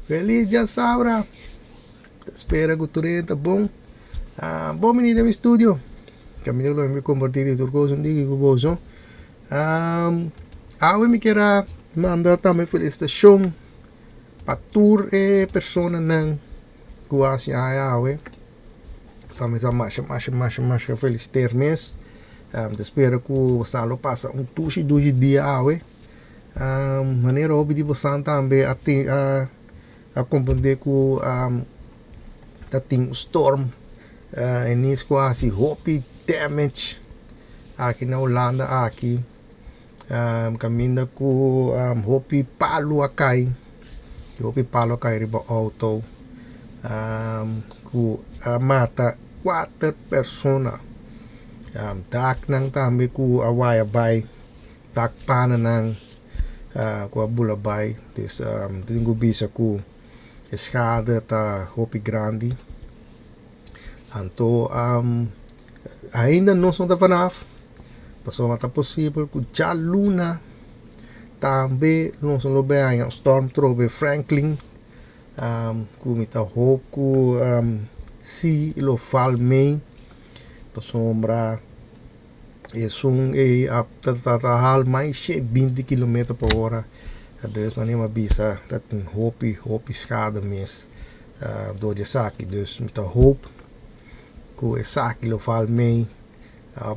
Feliz dia, Saura. Espero que tudo está bom. Bom menino no estúdio. Caminho lo me convertir em turco um dia que gozo. Eu me quero mandar também felicitação para tour e persona nang kuasi ayawe. Sama-sama mais feliz termes. Espero que você lo passa dois dias awe. Maneira óbvia de você também acompanhar com tem storm e nisso quase hope damage aqui na Holanda aqui caminha com hope palo acai riba auto ku mata 4 pessoas tak nang também ku awaya bay tak pana nang ku bulabay dus tingo bisa ku schade tá hopi grande anto ainda não são da vanaf passou mata possível ku já luna também não são lo bem storm trobe Franklin ku mita hope ku si lo fal mei sombra e sung e hal mais 20 km por hora dus wanneer maar bisa dat een hoopie schade mis door de zaak dus met de hoop ku e zaak lo val mee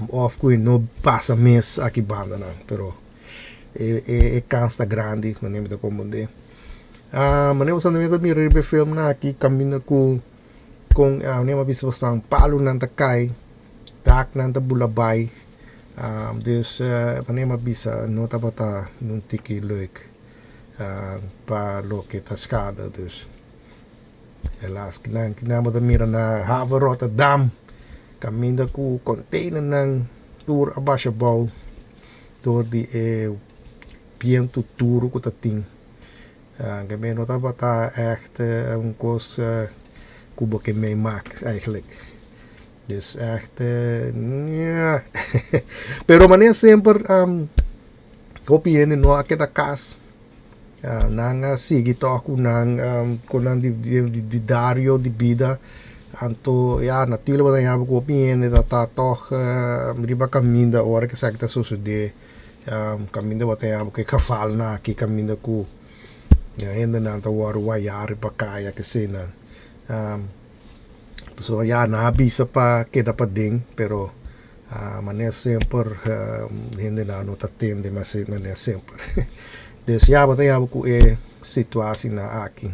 of ku no passa mis aqui banda na pero e cansa grande wanneer met de comande wanneer we met mi ribe film na aqui caminho com wanneer maar bisa sang palo nanta kai tak nanta bulabay dus wanneer maar bisa no tabata nung tiki leuk para lo que está schade dus helaas kinama da mira na haven Rotterdam caminho com container ng tour abashabau door die piento tour ko tating gamen wat abata echt een kost kubo ke meemaakt eigenlijk dus echt ja pero maneer sempre hopiene no akita kas nang sige to ako nang di Dario di Bida anto ja natuurlijk wat dan heb ik opinion dat toch riba caminda ora que sakta sucede caminda wat dan heb ik geval na ki caminda ku ja ainda não tá war jare pa kaya que sena so ja na bisa pa queda pa ding pero maneira sempre ainda não tá tende mas maneira sempre dus ja wat dan heb ik situatie na aqui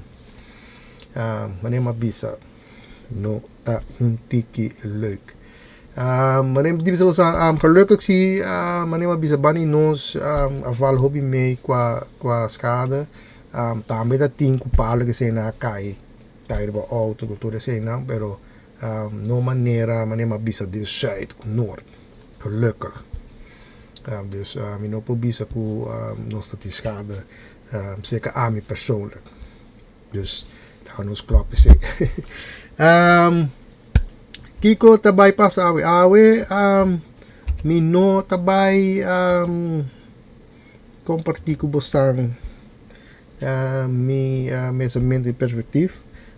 maneira maar bisa no ta tiki leuk maneira die bisa gelukkig zie maneira maar bisa bani nos afval hobby mee qua schade também da tinco palo que se na cai ba auto cultura se não pero no maneira maar bisa de zuid noord gelukkig dus mi no po bisa ku no stati schade zeker aan mij persoonlijk dus daar nos kloppen se Kiko tabay pas awe mi no tabay compartir com bosang mi measurement de perspectief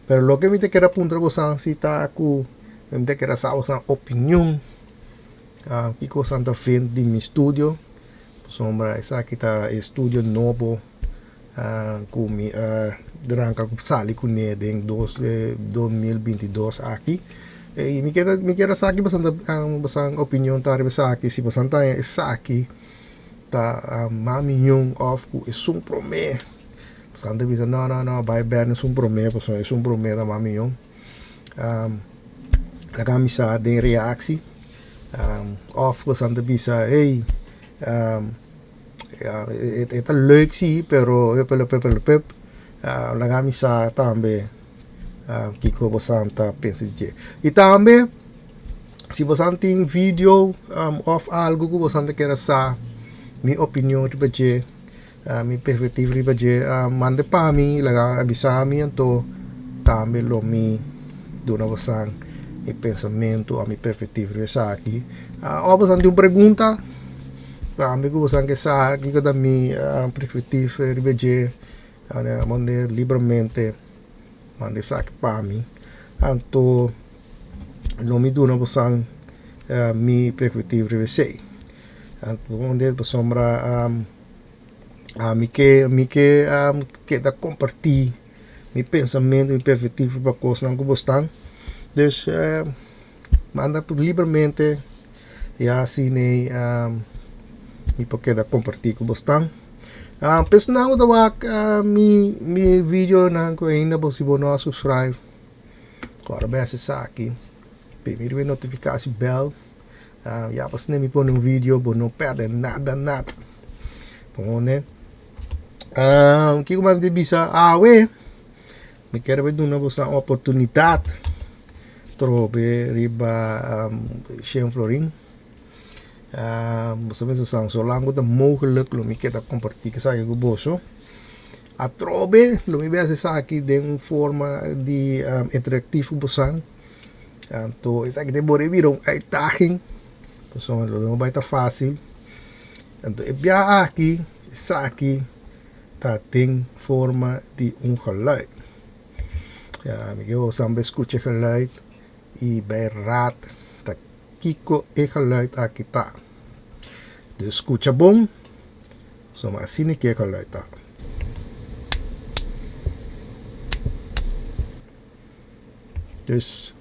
pero lo que me te queda punto bosang si ta ku me te queda sa bosang opinion Kiko Santa Fe di mi studio sombra esa kita studio novo ku mi dranka ku sali ku ne ding 2022 aqui e mi queda sa aqui basang opinion tari sa aqui si basang ta sa aqui ta mami yung of ku isum prome basang ta bisa no by ban isum prome so isum prome da mami yung kagami sa de reaksi of basang ta bisa hey het leuk zie pero pep lagami sa tambe Kiko Bosanta PNCG e tambe si Bosanta tem video of algo que Bosanta quer sa mi opinião ribaje mi perspectiva ribaje mande pa mi laga abisa mi anto tambe lo mi dona Bosang mi pensamento a mi perspectiva resa aqui Bosanta uma pergunta também que você quer saber que da minha perspectiva ribeje mande livremente mande saque para mim anto não me duna bosan mi perspectiva revesei anto onde sombra me que da compartilhar meu pensamento e perspectiva para coisas não gostam dus manda livremente e assim me porque da compartilhar com gostam personal da wak mi video na ko ainda possível não subscribe agora vai acessar aqui primeiro a notificação bell já para se me pôr um vídeo para não perder nada bom né que como eu bisa me quero ver uma oportunidade trobe riba Shem Florin você vê se zo lang dat mogelijk lo me queda compartilhar sa eu boso a trobe lo me vê se aqui de uma forma de interativo bosan então isso aqui de bore viram aí taging então lo vai estar fácil então é aqui isso aqui tá tem forma de geluid me quedo sabe escutar geluid e bij raad tá kiko e geluid aqui tá dus escuta bom so assim que é geluid tá dus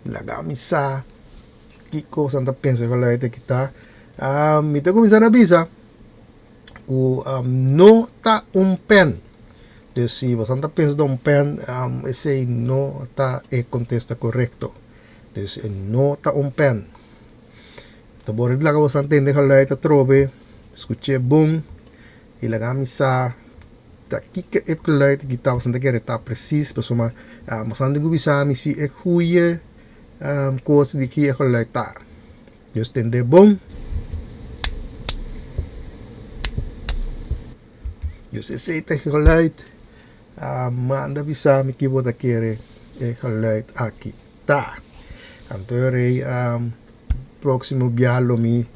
lagamisa kiko santa pensa geluid aqui tá me tá começando a avisar o não tá pen dus se você está pensando pen esse não está é contexto correto dus não está pen então por isso você entende que ela está trobe escute bom e lá camisa tá aqui que é que ela está você não quer estar preciso pessoal mas ande gubisa me se é ruim coisa de que ela está dus entende bom dus esse é geluid manda bisa me que você quer geluid aqui tá então próximo bialo me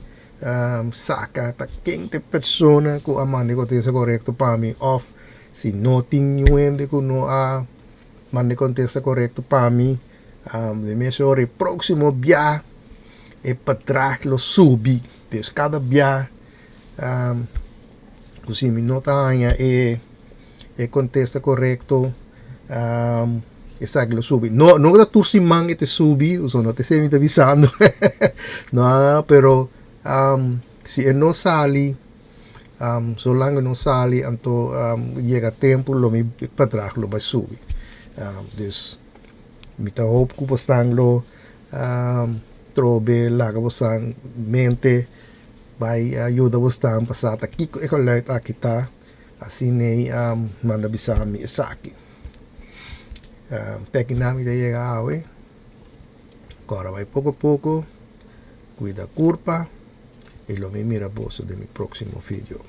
saca tá quente persona que a mande contexto correto para mim off se não tem onde que não mande contexto correto para mim de me sobre próximo bia e para trás lo subi dus cada bia così mi nota e contexto correto esatto lo subi no da tu si mangi te subi uso no te sei mi avisando no però se non sali solange non sali anto llega tempo lo mi patrach lo vai subi dus mi ta hope ku postanglo trobe laga posang mente vai ajuda vostam passata kiko e geluid aqui tá assim nem manda bisami esaki tecnami de llegar agora vai pouco a pouco cuida curva e lo me mira bolso de mi próximo vídeo